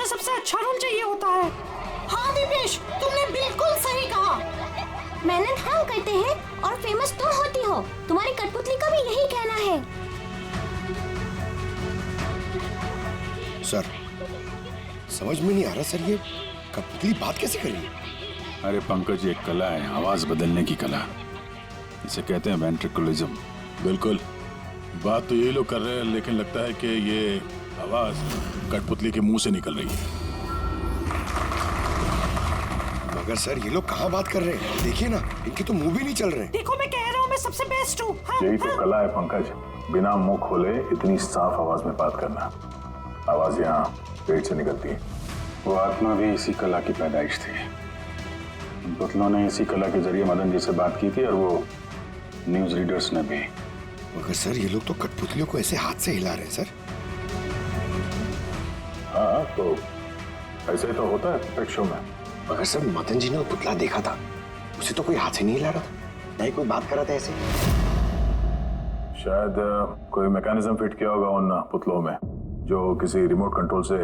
सबसे अच्छा रोल चाहिए होता है। हाँ दीपेश, तुमने बिल्कुल सही कहा। मेनन हम करते हैं और फेमस तुम होती हो। तुम्हारी कठपुतली का भी यही कहना है। सर समझ में नहीं आ रहा सर, ये कठपुतली बात कैसे कर रही है? अरे पंकज, एक कला है आवाज बदलने की कला, इसे कहते हैं वेंट्रिकुलिज्म। बिल्कुल बात तो यही लोग कर रहे हैं, लेकिन लगता है कि ये आवाज कठपुतली के मुंह से निकल रही है। मगर सर ये लोग कहाँ बात कर रहे हैं? देखिए ना, इनके तो मुंह भी नहीं चल रहे। देखो मैं कह रहा हूँ मैं सबसे बेस्ट हूँ। यही तो कला है पंकज, बिना मुंह खोले इतनी साफ आवाज में बात करना। आवाज यहाँ पेट से निकलती है। वो आत्मा भी इसी कला की पैदाइश थी। उन पुतलों ने इसी कला के जरिए मदन जी से बात की थी, और वो न्यूज रीडर्स ने भी। मगर सर ये लोग तो कठपुतलियों को ऐसे हाथ से हिला रहे हैं सर। हाँ तो ऐसे तो होता है पेट शो में। मगर सर मदन जी ने वो पुतला देखा था, उसे तो कोई हाथ से नहीं हिला रहा था, नहीं कोई बात कर रहा था ऐसे। शायद कोई मैकेनिज्म फिट किया होगा उन पुतलों में, जो किसी रिमोट कंट्रोल से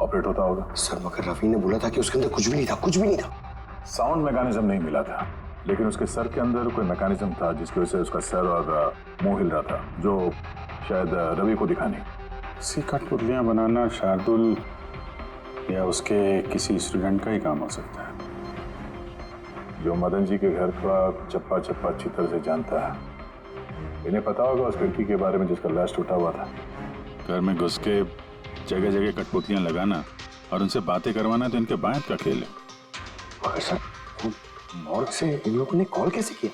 ऑपरेट होता होगा। सर मगर रवि ने बोला था कि उसके अंदर कुछ भी नहीं था, कुछ भी नहीं था। साउंड मैकेनिज्म नहीं मिला था, लेकिन उसके सर के अंदर कोई मैकेनिज्म था जिसकी वजह से उसका सर और मुंह हिल रहा था, जो शायद रवि को दिखा नहीं। सी कठपुतलियां बनाना शार्दुल या उसके किसी स्टूडेंट का ही काम हो सकता है, जो मदन जी के घर का चप्पा चप्पा अच्छी तरह से जानता है। इन्हें पता होगा उस लड़की के बारे में जिसका लाश टूटा हुआ था। घर में घुस के जगह जगह कठपुतलियां लगाना और उनसे बातें करवाना तो इनके बायत का खेल है। मगर सर मॉर्ग से इन लोगों ने कॉल कैसे किया?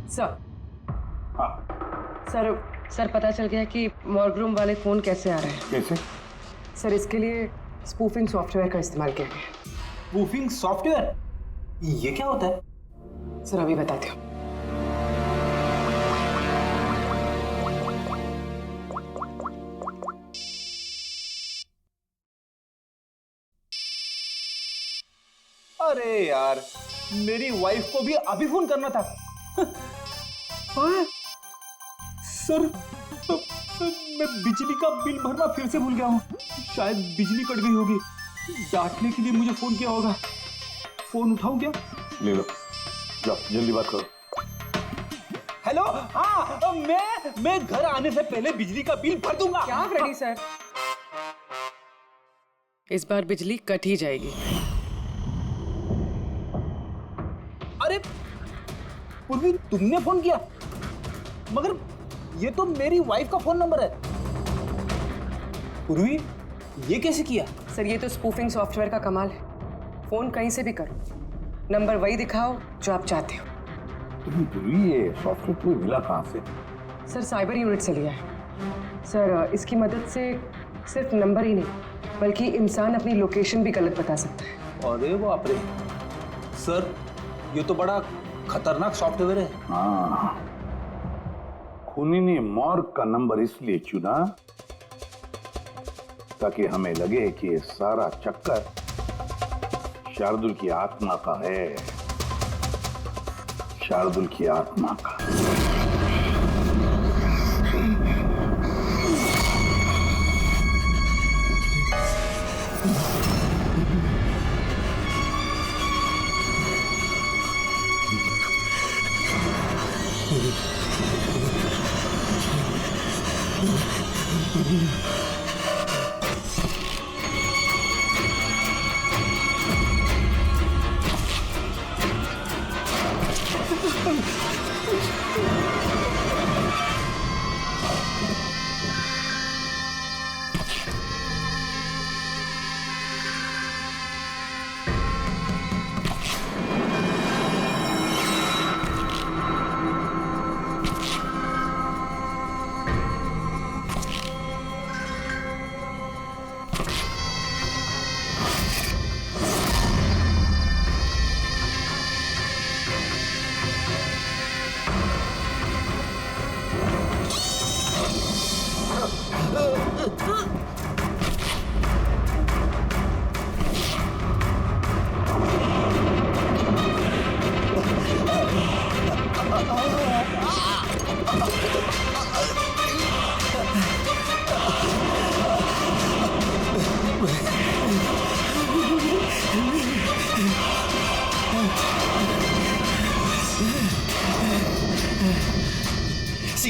सर हाँ सर पता चल गया कि मॉर्ग रूम वाले फोन कैसे आ रहे हैं। कैसे? सर इसके लिए स्पूफिंग सॉफ्टवेयर का इस्तेमाल किया गया। स्पूफिंग सॉफ्टवेयर, ये क्या होता है? सर अभी बताती हूँ। अरे यार, मेरी वाइफ को भी अभी फोन करना था। हाँ? सर मैं बिजली का बिल भरना फिर से भूल गया हूँ। शायद बिजली कट गई होगी। डांटने के लिए मुझे फोन किया होगा। फोन उठाऊं क्या? ले लो, जाओ जल्दी बात करो। हेलो, हाँ मैं घर आने से पहले बिजली का बिल भर दूंगा। क्या फ्रेडी सर, इस बार बिजली कट ही जाएगी। अरे पूर्वी, तुमने फोन किया? मगर ये तो मेरी वाइफ का फोन नंबर है। पूर्वी, ये कैसे किया? सर ये तो स्पूफिंग सॉफ्टवेयर का कमाल है। फोन कहीं से भी करो, नंबर वही दिखाओ जो आप चाहते हो। पूर्वी, ये सॉफ्टवेयर तुम्हें मिला कहाँ से? सर साइबर यूनिट से लिया है। सर इसकी मदद से सिर्फ नंबर ही नहीं बल्कि इंसान अपनी लोकेशन भी गलत बता सकता है। अरे बाप रे सर, ये तो बड़ा खतरनाक सॉफ्टवेयर है। हाँ, खूनी ने मॉर्ग का नंबर इसलिए चुना ताकि हमें लगे कि ये सारा चक्कर शार्दुल की आत्मा का है, शार्दुल की आत्मा का।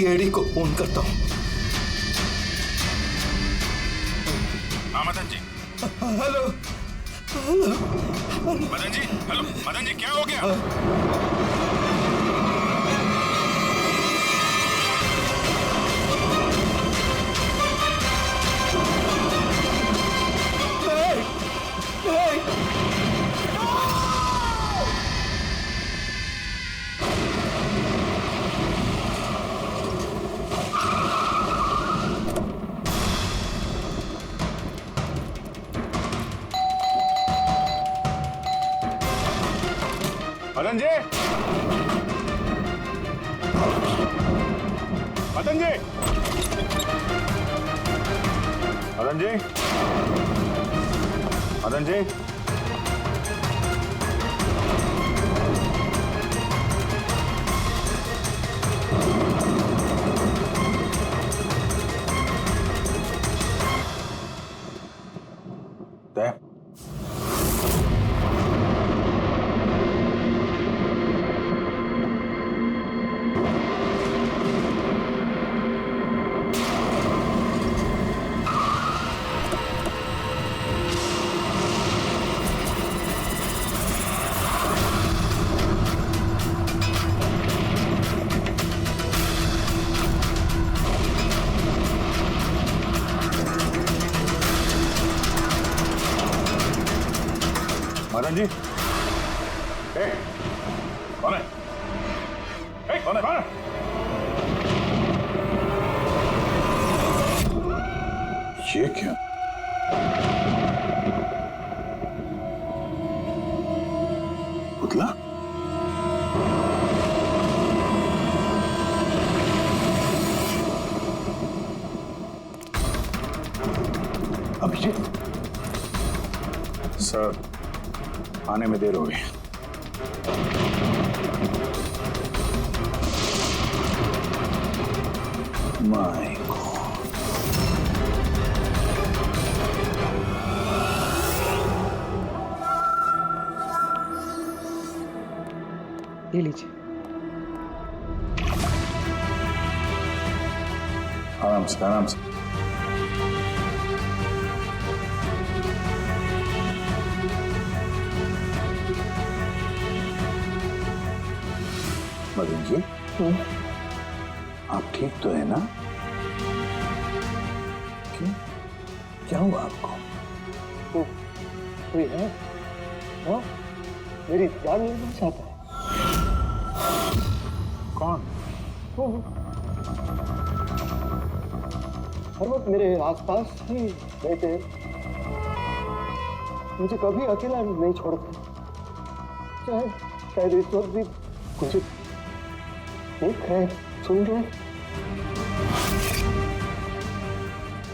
सीआईडी को फोन करता हूँ। मदन जी। हेलो। मदन जी, हेलो मदन जी, क्या हो गया? मदन जी, मदन जी, मदन जी, मदन जी, दे मदन जी, कौन है? कौन है? कौन है? ये क्या? पुतला? अभिजीत सर, आने में देर हो गई। My God. ये लीजिए। आराम से, आराम से। मदन जी, आप ठीक तो है ना? क्यों? क्या हुआ आपको? कोई है? हाँ? मेरी जान लेना चाहता है। कौन? हर वक्त मेरे आसपास ही रहते हैं, मुझे कभी अकेला नहीं छोड़ते। शायद इस वक्त भी मुझे देख रहे, सुन रहे।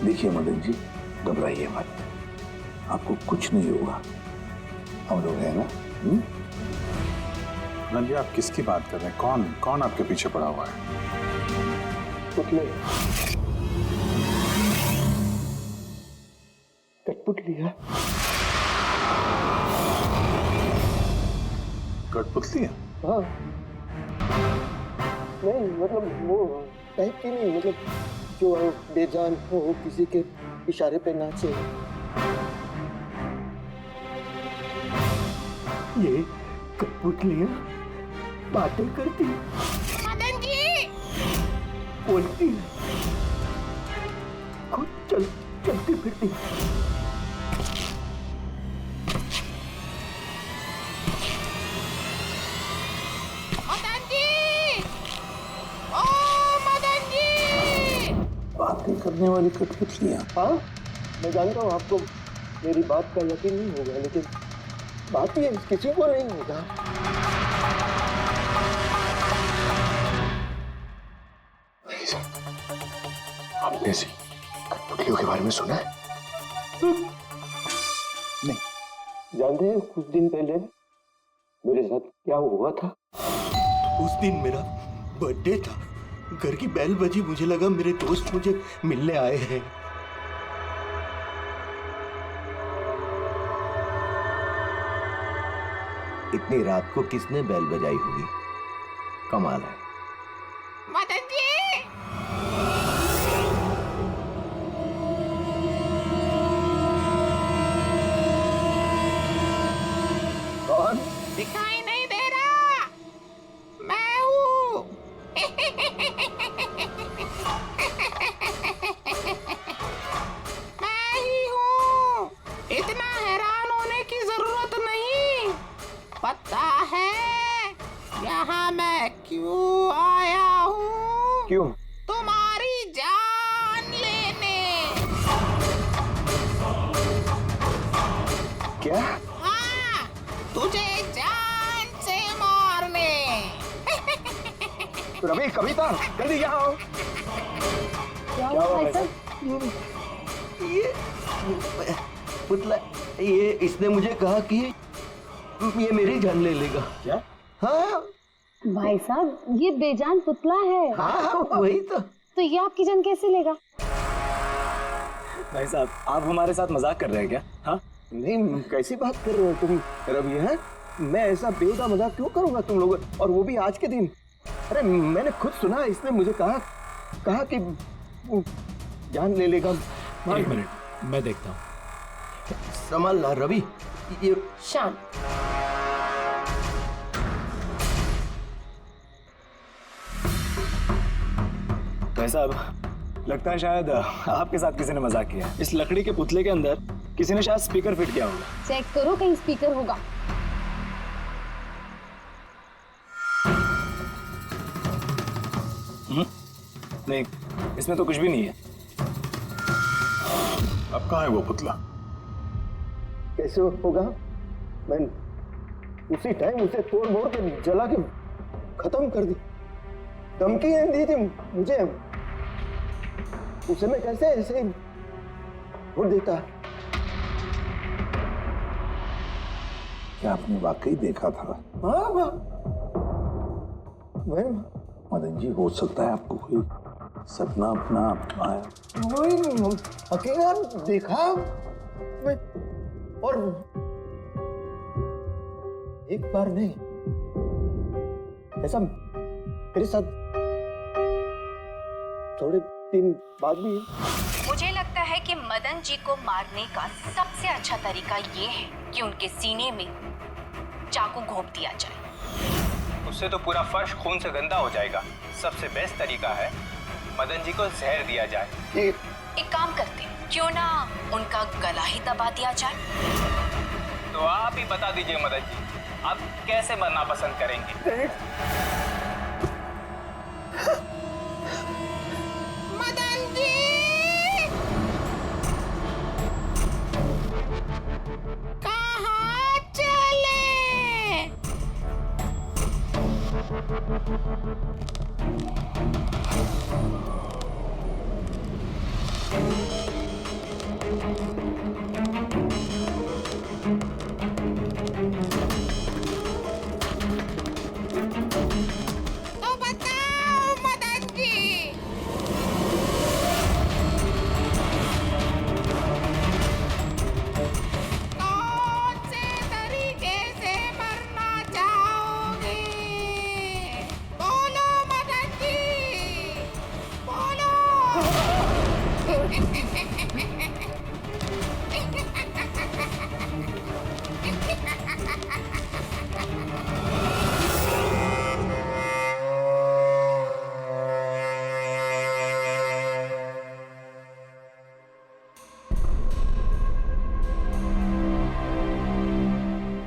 देखिए मदन जी, घबराइए मत, आपको कुछ नहीं होगा, हम लोग हैं ना। मदन जी, आप किसकी बात कर रहे हैं? कौन कौन आपके पीछे पड़ा हुआ है? पुतले, कठपुतली है। कठपुतली है? हाँ, नहीं मतलब वो टाइप की नहीं, मतलब जो बेजान हो, किसी के इशारे पे नाचे। ये कठपुतलियाँ बातें करती, मदन जी, बोलती है, खुद चलती फिरती। मदन जी, ओ मदन जी। बातें करने वाली कठपुतलियाँ? हाँ, मैं जानता हूँ आपको मेरी बात का यकीन नहीं होगा, लेकिन बात ये किसी को नहीं होगा। आपने से कठपुतलियों के बारे में सुना है? नहीं। जानते हैं कुछ दिन पहले मेरे साथ क्या हुआ था? उस दिन मेरा बर्थडे था, घर की बेल बजी, मुझे लगा मेरे दोस्त मुझे मिलने आए हैं। इतनी रात को किसने बेल बजाई होगी? कमाल है। मदन जी, क्यों? तुम्हारी जान लेने। क्या? हाँ, तुझे जान से मारने। रवि, कविता, जल्दी यहाँ आओ। क्या हुआ भाई साहब? ये पुतला, ये इसने मुझे कहा कि ये मेरी जान ले लेगा। क्या? हाँ भाई साहब ये बेजान पुतला है। हाँ वही तो ये आपकी जान कैसे लेगा? भाई साहब, आप हमारे साथ मजाक कर रहे हैं क्या? हाँ? नहीं, कैसी बात कर रहे हो तुम रवि? है मैं ऐसा बेहुदा मजाक क्यों करूंगा तुम लोग, और वो भी आज के दिन? अरे मैंने खुद सुना, इसने मुझे कहा कि वो जान ले लेगा। एक मिनट, मैं देखता हूँ। संभाल ला रवि, ये शांत। भाई साहब, लगता है शायद आपके साथ किसी ने मजाक किया है। इस लकड़ी के पुतले के अंदर किसी ने शायद स्पीकर फिट किया होगा। चेक करो कहीं स्पीकर होगा। नहीं, इसमें तो कुछ भी नहीं है। अब कहाँ है वो पुतला? कैसे होगा? मैं उसी टाइम उसे तोड़ मोड़ के जला के खत्म कर दी। धमकी दी थी मुझे, उसे मैं कैसे ऐसे छोड़ देता? क्या आपने वाकई देखा था? हाँ, मैं मदन जी, हो सकता है आपको कोई सपना अपना आया। वही अकेला देखा मैं, और एक बार नहीं, ऐसा मेरे साथ थोड़े दिन बाद भी। मुझे लगता है कि मदन जी को मारने का सबसे अच्छा तरीका ये है कि उनके सीने में चाकू घोंप दिया जाए। उससे तो पूरा फर्श खून से गंदा हो जाएगा। सबसे बेस्ट तरीका है मदन जी को जहर दिया जाए। एक काम करते हैं, क्यों ना उनका गला ही दबा दिया जाए? तो आप ही बता दीजिए मदन जी, आप कैसे मरना पसंद करेंगे? मदन जी, कहाँ चले? तो बताओ मदन जी, कौन से तरीके से मरना चाहोगे? बोलो मदन जी, बोलो।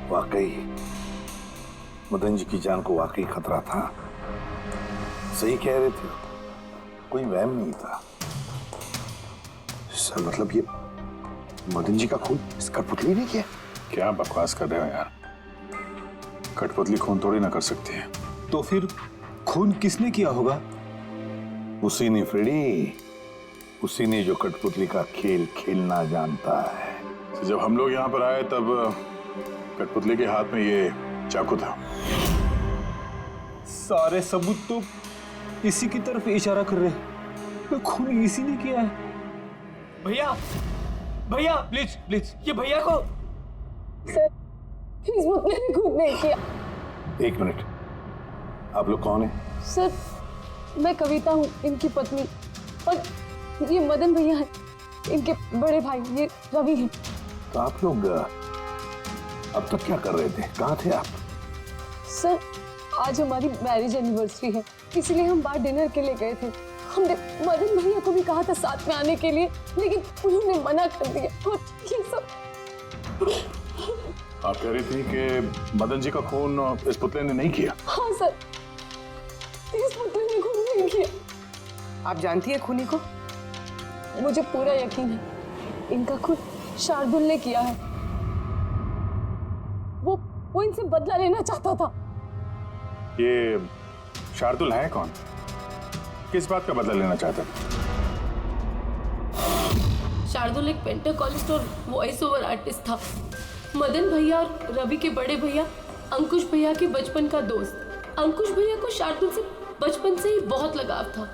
वाकई मदन जी की जान को वाकई खतरा था। सही कह रहे थे, कोई वहम नहीं था। सर, मतलब ये मदन जी का खून इस कठपुतली ने किया? क्या बकवास कर रहे हो यार? कठपुतली खून थोड़ी ना कर सकती है। तो फिर खून किसने किया होगा? उसी ने फ्रेडी, उसी ने जो कठपुतली का खेल खेलना जानता है। तो जब हम लोग यहाँ पर आए तब कठपुतली के हाथ में ये चाकू था। सारे सबूत तो इसी की तरफ इशारा कर रहे हैं। खून इसी ने किया है। भैया, भैया, प्लीज प्लीज, ये भैया को। सर, इस पुतले ने खुद नहीं किया। एक मिनट, आप लोग कौन हैं? सर, मैं कविता हूँ, इनकी पत्नी, और ये मदन भैया हैं, इनके बड़े भाई, ये रवि हैं। तो आप लोग अब तक क्या कर रहे थे? कहाँ थे आप? सर, आज हमारी मैरिज एनिवर्सरी है, इसलिए हम बाहर डिनर के लिए गए थे। हमने मदन भैया को भी कहा था साथ में आने के लिए, लेकिन उन्होंने मना कर दिया। और ये सब आप कह रही थी कि मदन जी का खून इस पुतले ने नहीं किया? हाँ सर, इस पुतले ने खून नहीं किया। आप जानती है खूनी को? मुझे पूरा यकीन है इनका खून शार्दुल ने किया है। वो इनसे बदला लेना चाहता था। ये शार्दुल है कौन? किस बात का बदला लेना चाहता था? शार्दुल एक पेंटाकोलिस्ट और वॉइस ओवर आर्टिस्ट था। मदन भैया और रवि के बड़े भैया अंकुश भैया के बचपन का दोस्त। अंकुश भैया को शार्दुल से बचपन से ही बहुत लगाव था।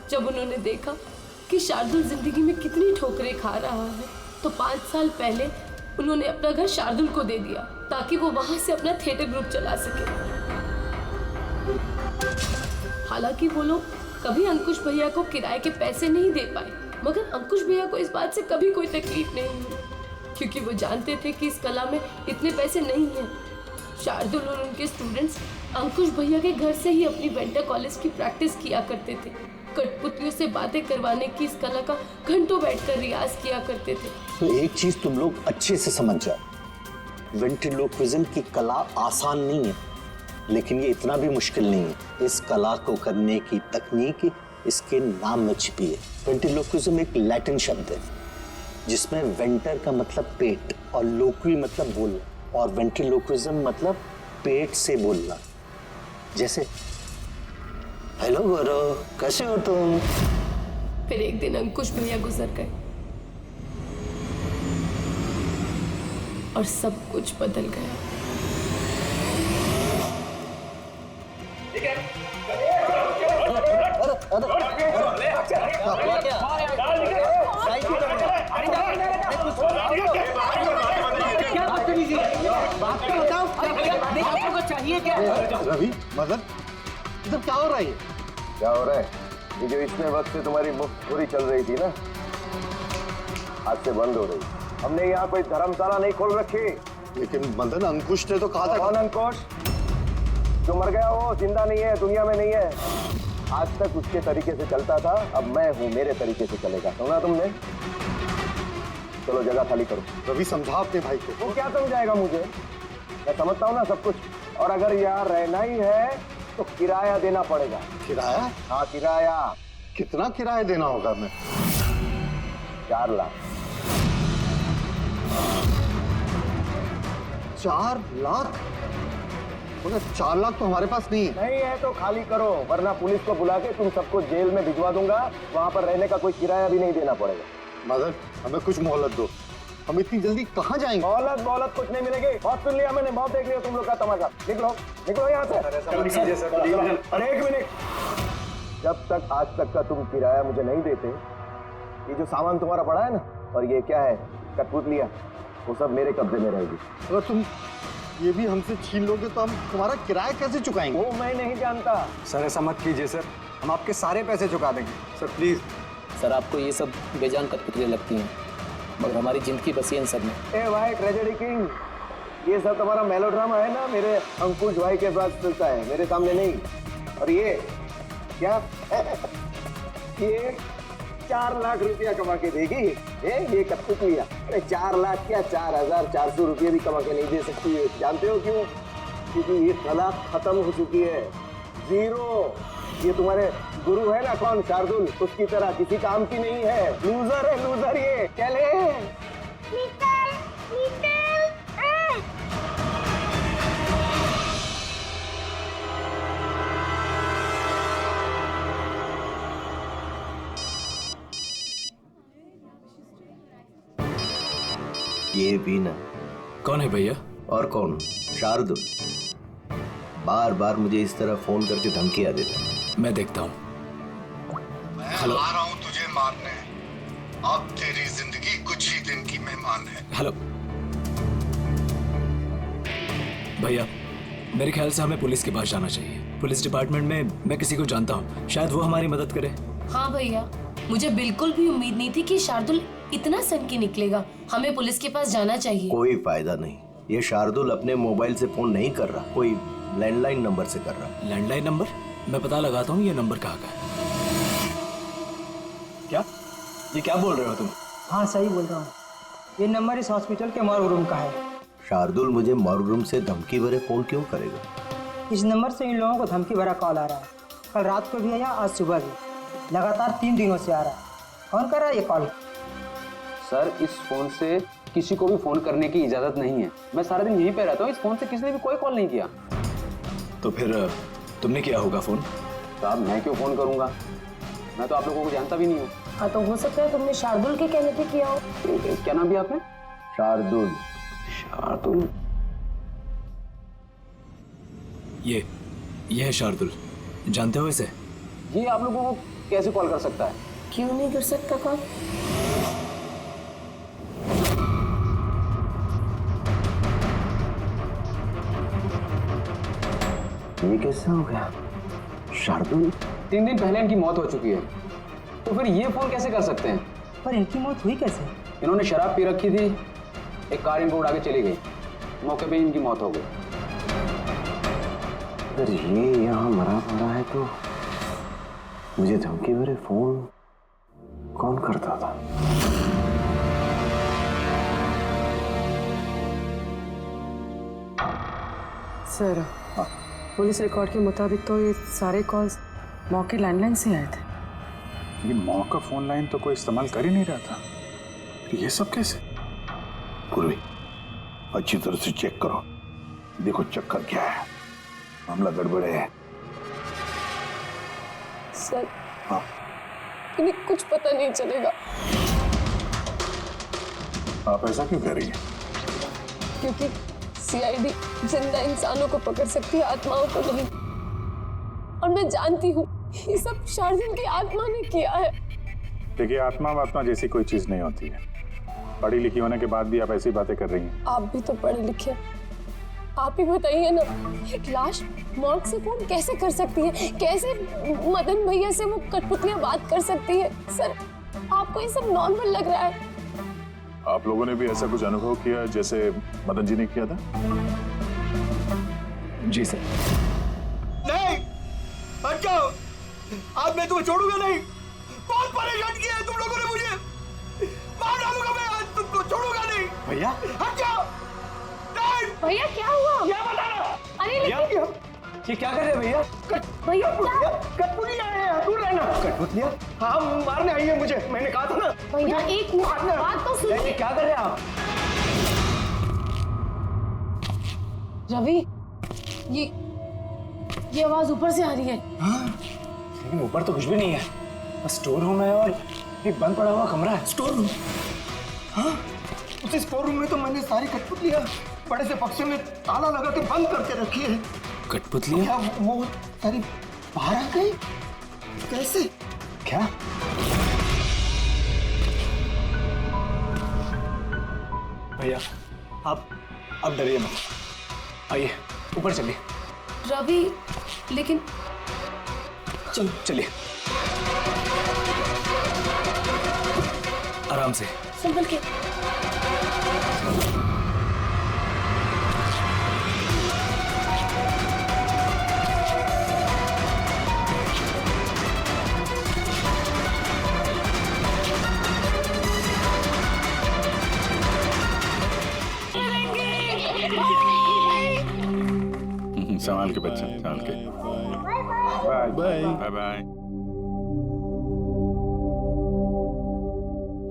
जब उन्होंने देखा कि शार्दुल जिंदगी में कितनी ठोकरें खा रहा है तो 5 साल पहले उन्होंने अपना घर शार्दुल को दे दिया ताकि वो वहां से अपना थिएटर ग्रुप चला सके। हालांकि वो लोग कभी अंकुश भैया को किराए के पैसे नहीं दे पाए, मगर अंकुश भैया को इस बात से कभी कोई तकलीफ नहीं हुई क्योंकि वो जानते थे कि इस कला में इतने पैसे नहीं हैं। शार्दुल और उनके स्टूडेंट्स अंकुश भैया के घर से ही अपनी पेंटाकोलिस की प्रैक्टिस किया करते थे। कठपुतलियों से बातें करवाने की इस कला का घंटों बैठकर रियाज किया करते थे। तो एक चीज तुम लोग अच्छे से समझ जाओ, वेंट्रिलोक्विज्म की कला आसान नहीं है, लेकिन ये इतना भी मुश्किल नहीं है। इस कला को करने की तकनीक इसके नाम में छिपी है। वेंट्रिलोक्विज्म एक लैटिन शब्द है जिसमें वेंटर का मतलब पेट और लोक्वी मतलब बोलना, और वेंट्रिलोक्विज्म मतलब पेट से बोलना। जैसे हेलो गौरव, कैसे हो तुम? फिर एक दिन अंकुश भैया गुजर गए और सब कुछ बदल गया। चाहिए क्या? रवि, मदन, इधर क्या हो रहा है? क्या हो रहा है? ये जो इतने वक्त से तुम्हारी मुफ्तखोरी चल रही थी ना, आज से बंद हो रही। हमने यहाँ कोई धर्मशाला नहीं खोल रखी। लेकिन मदन, अंकुश ने तो कहा था। कौन अंकुश? जो मर गया वो जिंदा नहीं है, दुनिया में नहीं है। आज तक उसके तरीके से चलता था, अब मैं हूँ, मेरे तरीके से चलेगा। सुना तुमने? चलो जगह खाली करो। रवि, समझा अपने भाई को। वो क्या समझाएगा मुझे? मैं समझता हूँ ना सब कुछ। और अगर यहाँ रहना ही है तो किराया देना पड़ेगा। किराया? हाँ, किराया। कितना किराया देना होगा? मैं 4 लाख। 4 लाख? मगर 4 लाख तो हमारे पास नहीं है तो खाली करो, वरना पुलिस को बुला के तुम सबको जेल में भिजवा दूंगा। वहां पर रहने का कोई किराया भी नहीं देना पड़ेगा। मदन, हमें कुछ मोहलत दो। हम इतनी जल्दी कहाँ जाएंगे? मोहलत कुछ नहीं मिलेगी। बहुत सुन लिया मैंने, बहुत देख लिया तुम लोग का तमाशा। निकलो यहाँ से। अरे 1 मिनट, जब तक आज तक का तुम किराया मुझे नहीं देते, ये जो सामान तुम्हारा पड़ा है ना, और ये क्या है, कठपुतलियां, वो सब मेरे कब्जे में रहेगी। अगर तुम ये भी हमसे छीन लोगे तो हम तुम्हारा किराया कैसे चुकाएंगे? वो मैं नहीं जानता। सर ऐसा मत कीजिए सर, हम आपके सारे पैसे चुका देंगे। Sir please. सर आपको ये सब बेजान कठपुतलियां लगती हैं, मगर हमारी जिंदगी बसी है इन सब में। ए भाई ट्रेजेडी किंग, ये सब तुम्हारा मेलोड्रामा है ना, मेरे अंकुश भाई के साथ चलता है, मेरे सामने नहीं। और ये क्या? ये 4 लाख रुपया कमा के देगी ये कठपुतलियां। अरे 4 लाख क्या, 4,400 रुपये भी कमा के नहीं दे सकती है। जानते हो क्यों? क्योंकि ये कला खत्म हो चुकी है, जीरो। ये तुम्हारे गुरु है ना, कौन, शार्दुल, उसकी तरह किसी काम की नहीं है। लूजर है, लूजर ये। चले ये वीना। कौन है भैया? और कौन? शार्दुल। बार बार मुझे इस तरह फोन करके धमकियां देता है। मैं देखता हूँ। हेलो, आ रहा हूँ तुझे मारने। अब तेरी जिंदगी कुछ ही दिन की मेहमान है। हेलो भैया, मेरे ख्याल से हमें पुलिस के पास जाना चाहिए। पुलिस डिपार्टमेंट में मैं किसी को जानता हूँ, शायद वो हमारी मदद करे। हाँ भैया, मुझे बिल्कुल भी उम्मीद नहीं थी कि शार्दुल इतना सनकी निकलेगा। हमें पुलिस के पास जाना चाहिए। कोई फायदा नहीं, ये शार्दुल अपने मोबाइल से फोन नहीं कर रहा, कोई लैंडलाइन नंबर से कर रहा। Landline number? मैं पता लगाता हूँ ये नंबर कहाँ का है। क्या? ये क्या बोल रहे हो तुम? हाँ सही बोल रहा हूँ, ये नंबर इस हॉस्पिटल के मॉर्ग रूम का है। शार्दुल मुझे मॉर्ग रूम से धमकी भरे फोन क्यों करेगा? इस नंबर से इन लोगों को धमकी भरा कॉल आ रहा है। कल रात को भी आया, आज सुबह भी। लगातार 3 दिनों से आ रहा है। कौन कर रहा है ये कॉल? सर इस फोन से किसी को भी फोन करने की इजाजत नहीं है। मैं सारा दिन यहीं पे रहता हूँ, इस फोन से किसी ने भी कोई कॉल नहीं किया। तो फिर तुमने किया होगा फोन? साहब मैं क्यों फोन करूंगा, मैं तो आप लोगों को जानता भी नहीं हूँ। हाँ तो हो सकता है तुमने शार्दुल के कहने पे किया हो। क्या नाम दिया आपने? शार्दुल। शार्दुल? ये है शार्दुल, जानते हो इसे? ये आप लोगों को कैसे कॉल कर सकता है? क्यों नहीं कर सकता कॉल? ये कैसे हो गया? शार्दुल 3 दिन पहले इनकी मौत हो चुकी है, तो फिर ये फोन कैसे कर सकते हैं? पर इनकी मौत हुई कैसे? इन्होंने शराब पी रखी थी, एक कार इनको उड़ा के चली गई, मौके पे इनकी मौत हो गई। अगर ये यहाँ मरा पड़ा है तो मुझे धमकी भरे फोन कौन करता था? सर पुलिस रिकॉर्ड के मुताबिक तो ये सारे कॉल्स मौके लैंडलाइन से आए थे। ये मौका फोन लाइन तो कोई इस्तेमाल कर ही नहीं रहा था, ये सब कैसे? पूर्वी अच्छी तरह से चेक करो, देखो चक्कर क्या है, मामला गड़बड़े है। सर हाँ इन्हें कुछ पता नहीं चलेगा। आप ऐसा क्यों कह रही हैं? क्योंकि सीआईडी जिंदा इंसानों को पकड़ सकती है, आत्माओं को नहीं। और मैं जानती हूँ ये सब शार्दुल की आत्मा ने किया है। देखिए आत्मा जैसी कोई चीज नहीं होती है। पढ़ी लिखी होने के बाद भी आप ऐसी बातें कर रही हैं। आप भी तो पढ़े लिखे, आप ही बताइए ना, एक लाश मौत से फोन कैसे कर सकती है? कैसे मदन भैया से वो कठपुतलियां बात कर सकती है? सर आपको ये सब नॉर्मल लग रहा है? आप लोगों ने भी ऐसा कुछ अनुभव किया जैसे मदन जी ने किया था? जी सर। नहीं, हट जाओ, आज मैं तुम्हें छोड़ूंगा नहीं। बहुत परेशान किया है तुम लोगों ने मुझे, मार डालूंगा मैं, आज तुमको छोड़ूंगा नहीं। भैया हट जाओ। नहीं भैया क्या हुआ? क्या बता रहा? अरे लेकिन ये क्या कर रहे हैं भैया? भैया कठपुतलियां आए हैं, दूर रहना। कठपुतलियां? हाँ मारने आई है मुझे, मैंने कहा था ना। भैया एक बात तो सुनिए। क्या कर रहे हैं आप? रवि ये आवाज ऊपर से आ रही है। हाँ लेकिन ऊपर तो कुछ भी नहीं है, बस स्टोर रूम है और एक बंद पड़ा हुआ कमरा है। Store room? हाँ उसी स्टोर रूम में तो मैंने सारी कठपुतलियां बड़े से बक्से में ताला लगा के बंद करके रखी है। कठपुतलियां? क्या वो सारी बाहर आ गई? कैसे? क्या? भैया आप डरिए मत, आइए ऊपर चलिए। रवि लेकिन चलिए आराम से, संभल के। संभाल के बच्चा, संभाल के। Bye bye bye bye.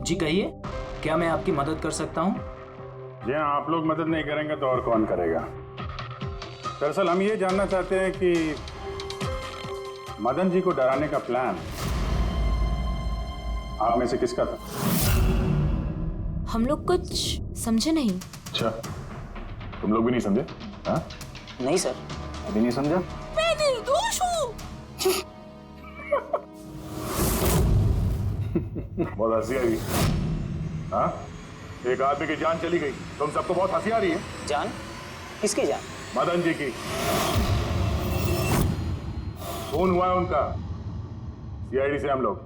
जी कहिए, क्या मैं आपकी मदद कर सकता हूँ? जी हाँ, आप लोग मदद नहीं करेंगे तो और कौन करेगा? दरअसल हम ये जानना चाहते हैं कि मदन जी को डराने का प्लान आप में से किसका था? हम लोग कुछ समझे नहीं। अच्छा, तुम लोग भी नहीं समझे? हाँ? नहीं सर। अभी नहीं समझा? मैं निर्दोष हूँ। बहुत हंसी आ रही। हाँ? एक आदमी की जान चली गई, तुम सबको बहुत हंसी आ रही है। जान? किसकी जान? मदन जी की। खून हुआ है उनका सीआईडी से हम लोग।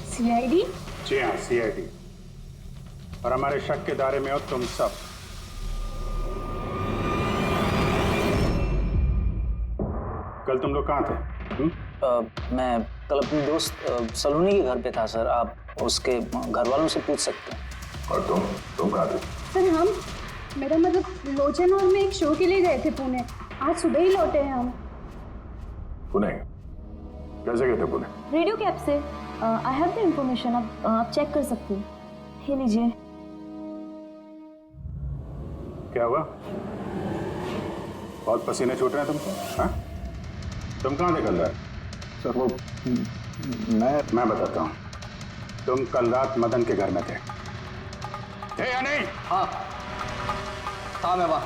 सीआईडी? जी हाँ सीआईडी, और हमारे शक के दायरे में हो तुम सब। कल तुम लोग कहाँ थे? मैं कल अपने दोस्त सलोनी के घर पे था सर, आप उसके घर वालों से पूछ सकते हैं। और तुम कहाँ थे? सर हम, मेरा मतलब लोचन और मैं एक शो के लिए गए थे पुणे, आज सुबह ही लौटे हैं हम। पुणे? कैसे गए थे पुणे? रेडियो कैब से। आई हैव द इंफॉर्मेशन, आप चेक कर सकते हैं। ये लीजिए। क्या हुआ? बहुत पसीने छूट रहे हैं तुमको? हाँ? तुम कहाँ निकल रहा है? सर वो मैं बताता हूँ। तुम कल रात मदन के घर में थे या नहीं? हाँ मैं वहाँ,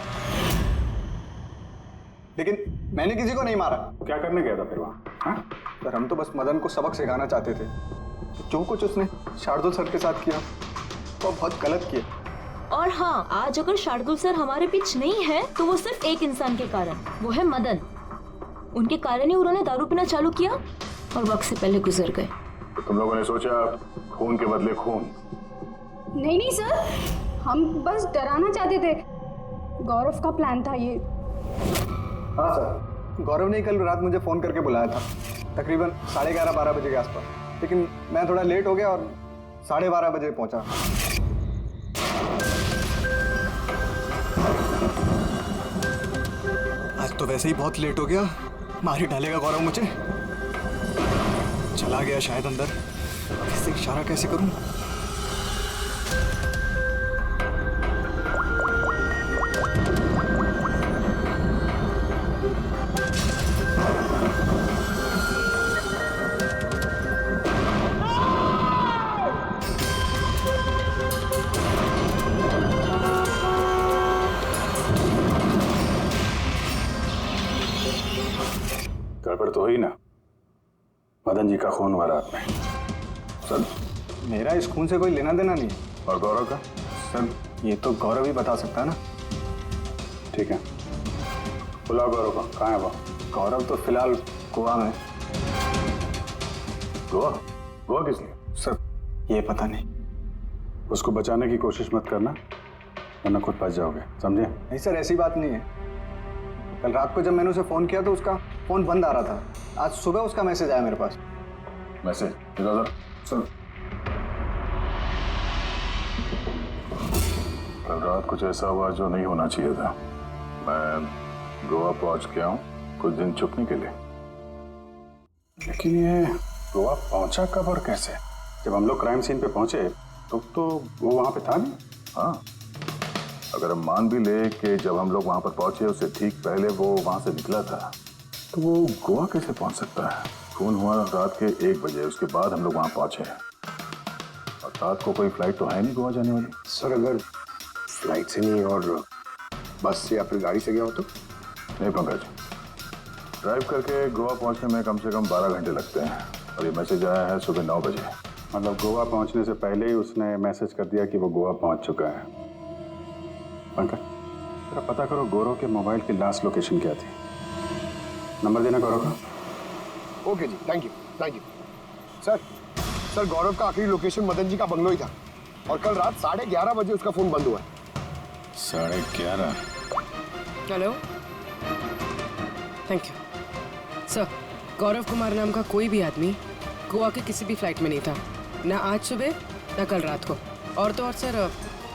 लेकिन मैंने किसी को नहीं मारा। क्या करने गया था फिर वहाँ? हाँ? सर हम तो बस मदन को सबक सिखाना चाहते थे। जो कुछ उसने शार्दुल सर के साथ किया वो बहुत गलत किया। और हाँ, आज अगर शार्दुल सर हमारे बीच नहीं है तो वो सिर्फ एक इंसान के कारण, वो है मदन। उनके कारण ही उन्होंने दारू पीना चालू किया और वक्त से पहले गुजर गए। तो तुम लोगों ने सोचा खून के बदले खून? नहीं सर, हम बस डराना चाहते थे। गौरव का प्लान था ये। हाँ सर, गौरव ने कल रात मुझे फोन करके बुलाया था, तकरीबन 11:30-12 बजे के आसपास, लेकिन मैं थोड़ा लेट हो गया और 12:30 बजे पहुंचा। आज तो वैसे ही बहुत लेट हो गया, मार ही डालेगा गौरव मुझे। चला गया शायद अंदर, इससे इशारा कैसे करूं? गड़बड़ तो हुई ना? मदन जी का खून हुआ रात में। सर मेरा इस खून से कोई लेना देना नहीं है। और गौरव का? सर ये तो गौरव ही बता सकता है ना। ठीक है, बुलाओ गौरव को। कहाँ है वो? गौरव तो फिलहाल गोवा में। गोवा? गोवा किस लिए? सर ये पता नहीं। उसको बचाने की कोशिश मत करना, वरना खुद फंस जाओगे, समझे? नहीं सर, ऐसी बात नहीं है। कल रात को जब मैंने उसे फोन किया तो उसका फोन बंद आ रहा था। आज सुबह उसका मैसेज आया मेरे पास। मैसेज? सर कल रात कुछ ऐसा हुआ जो नहीं होना चाहिए था। मैं गोवा पहुंच गया हूँ कुछ दिन छुपने के लिए। लेकिन ये गोवा पहुंचा कब और कैसे? जब हम लोग क्राइम सीन पे पहुंचे तो वो वहां पे था नहीं। हाँ, अगर हम मान भी ले कि जब हम लोग वहां पर पहुंचे उससे ठीक पहले वो वहां से निकला था, तो वो गोवा कैसे पहुंच सकता है? खून हुआ रात के 1 बजे, उसके बाद हम लोग वहां पहुंचे और रात को कोई फ्लाइट तो है नहीं गोवा जाने वाली। सर अगर फ्लाइट से नहीं और बस से या फिर गाड़ी से गया हो तो? नहीं पंकज, ड्राइव करके गोवा पहुंचने में कम से कम 12 घंटे लगते हैं और ये मैसेज आया है सुबह 9 बजे। मतलब गोवा पहुंचने से पहले ही उसने मैसेज कर दिया कि वो गोवा पहुंच चुका है। पंकज जरा पता करो गौरव के मोबाइल की लास्ट लोकेशन क्या थी। नंबर देना गौरव का। ओके जी, थैंक यू। सर गौरव का आखिरी लोकेशन मदन जी का बंगलो ही था और कल रात 11:30 बजे उसका फोन बंद हुआ है। 11:30? Hello, thank you sir. Gaurav Kumar नाम का कोई भी आदमी गोवा के किसी भी फ्लाइट में नहीं था, ना आज सुबह ना कल रात को। और तो और सर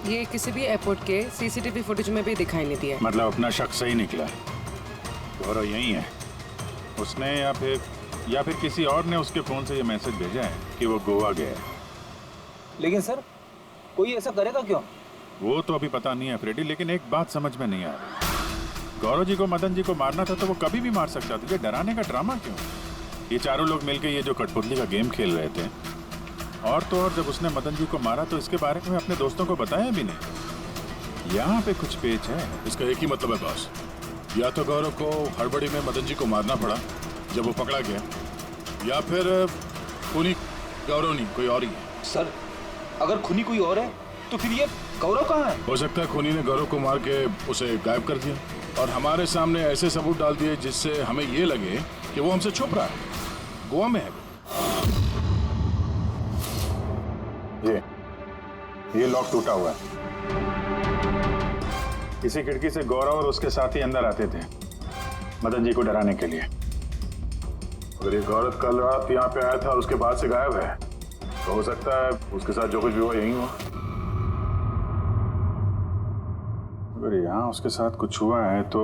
ये किसी भी एयरपोर्ट के सीसीटीवी फुटेज में भी दिखाई नहीं दिया। मतलब अपना शक सही निकला, गौरव यही है उसने या फिर किसी और ने उसके फोन से ये मैसेज भेजा है कि वो गोवा गया है। लेकिन सर कोई ऐसा करेगा क्यों? वो तो अभी पता नहीं है फ्रेडी, लेकिन एक बात समझ में नहीं आ रही। गौरव जी को मदन जी को मारना था तो वो कभी भी मार सकता था। ये डराने का ड्रामा क्यों? ये चारों लोग मिलकर ये जो कठपुतली का गेम खेल रहे थे, और तो और जब उसने मदन जी को मारा तो इसके बारे में अपने दोस्तों को बताया भी नहीं। यहाँ पे कुछ पेच है। इसका एक ही मतलब है बॉस, या तो गौरव को हड़बड़ी में मदन जी को मारना पड़ा जब वो पकड़ा गया, या फिर खूनी गौरव नहीं कोई और ही है। सर अगर खूनी कोई और है तो फिर ये गौरव कहाँ है? हो सकता है खूनी ने गौरव को मार के उसे गायब कर दिया और हमारे सामने ऐसे सबूत डाल दिए जिससे हमें ये लगे कि वो हमसे छुप रहा है, गोवा में है। ये लॉक टूटा हुआ है। इसी खिड़की से गौरव और उसके साथी अंदर आते थे मदन जी को डराने के लिए। अगर ये गौरव कल रात यहाँ पे आया था और उसके बाद से गायब है तो हो सकता है उसके साथ जो कुछ भी हुआ यही हुआ। अगर यहाँ उसके साथ कुछ हुआ है तो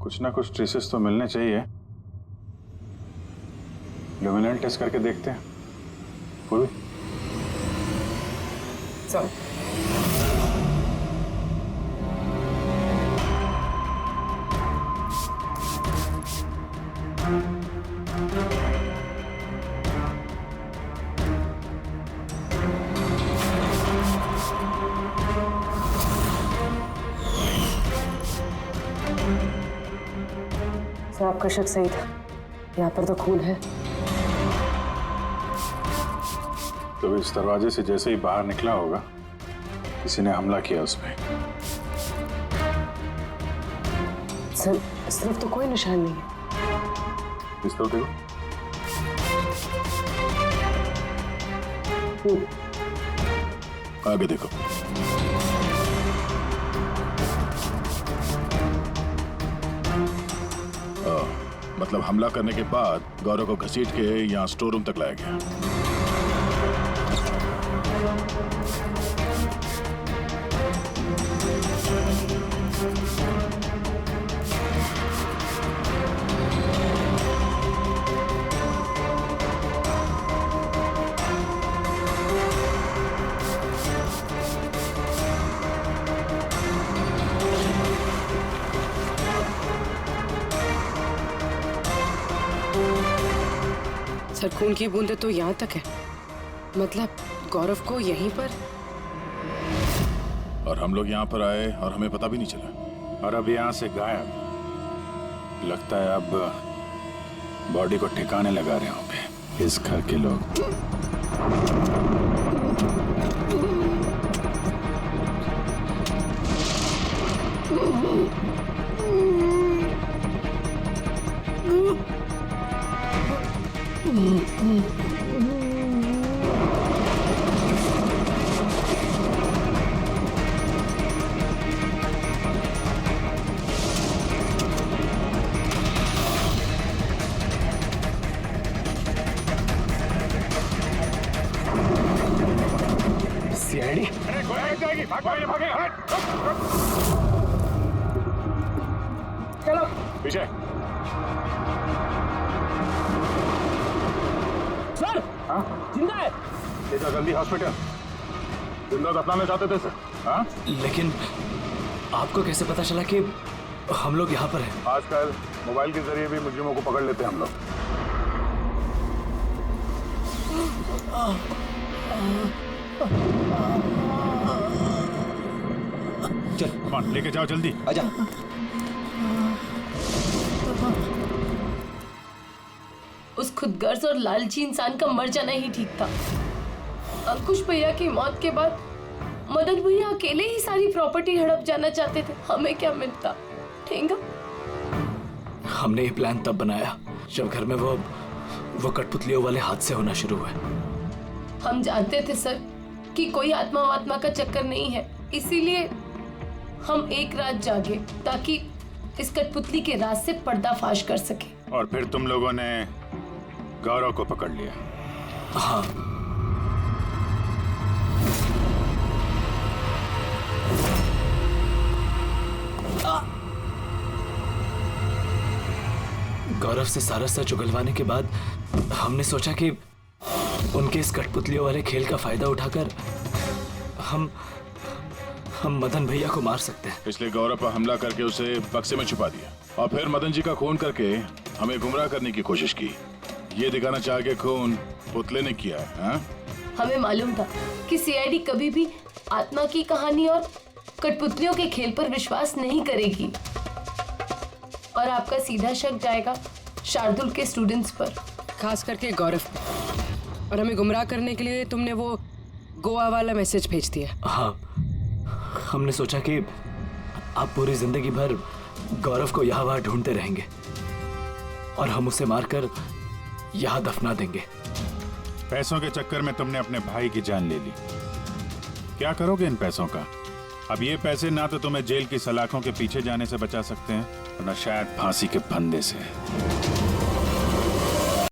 कुछ ना कुछ ट्रेसेस तो मिलने चाहिए। लुमिनल टेस्ट करके देखते हैं। पूर्वी सर सर आपका शक सही था, यहाँ पर तो खून है। तो इस दरवाजे से जैसे ही बाहर निकला होगा किसी ने हमला किया उस पे। सर इस तरफ तो कोई निशान नहीं है। इस तरफ देखो। आगे देखो। मतलब हमला करने के बाद गौरव को घसीट के यहाँ स्टोर रूम तक लाया गया। सर खून की बूंदें तो यहाँ तक है, मतलब गौरव को यहीं पर। और हम लोग यहाँ पर आए और हमें पता भी नहीं चला। और अब यहाँ से गायब। लगता है अब बॉडी को ठिकाने लगा रहे होंगे इस घर के लोग। सीआईडी चलो पीछे। सर जिंदा है। ले जाओ जल्दी हॉस्पिटल। जिंदा दफनाना चाहते थे सर। हाँ लेकिन आपको कैसे पता चला कि हम लोग यहाँ पर हैं? आजकल मोबाइल के जरिए भी मुजरिमों को पकड़ लेते हैं हम लोग। चल कौन लेके जाओ जल्दी। आजा। उस खुदगर्ज और लालची इंसान का मर जाना ही ठीक था। अंकुश भैया की मौत के बाद मदन भैया अकेले ही सारी प्रॉपर्टी हड़प जाना चाहते थे। हमें क्या मिलता? ठेंगा। हमने ये प्लान तब बनाया जब घर में वो कठपुतलियों वाले हादसे होना शुरू हुए। हम जानते थे सर कि कोई आत्मा वात्मा का चक्कर नहीं है, इसीलिए हम एक रात जागे ताकि इस कठपुतली के राज से पर्दाफाश कर सके। और फिर तुम लोगों ने गौरव को पकड़ लिया। हाँ गौरव से सारा सच उगलवाने के बाद हमने सोचा कि उनके इस कठपुतलियों वाले खेल का फायदा उठाकर हम मदन भैया को मार सकते हैं। इसलिए गौरव पर हमला करके उसे बक्से में छुपा दिया और फिर मदन जी का खून करके हमें गुमराह करने की कोशिश की। ये दिखाना चाह के खून पुतले ने किया है। हाँ? हमें मालूम था कि सीआईडी कभी भी आत्मा की कहानी और कठपुतलियों के खेल पर विश्वास नहीं करेगी और आपका सीधा शक जाएगा शार्दुल के स्टूडेंट्स पर, खास करके गौरव पर। और हमें गुमराह करने के लिए तुमने वो गोवा वाला मैसेज भेज दिया। हाँ हमने सोचा कि आप पूरी जिंदगी भर गौरव को यहाँ वहाँ ढूंढते रहेंगे और हम उसे मारकर यहाँ दफना देंगे। पैसों के चक्कर में तुमने अपने भाई की जान ले ली। क्या करोगे इन पैसों का? अब ये पैसे ना तो तुम्हें जेल की सलाखों के पीछे जाने से बचा सकते हैं और ना शायद फांसी के फंदे से।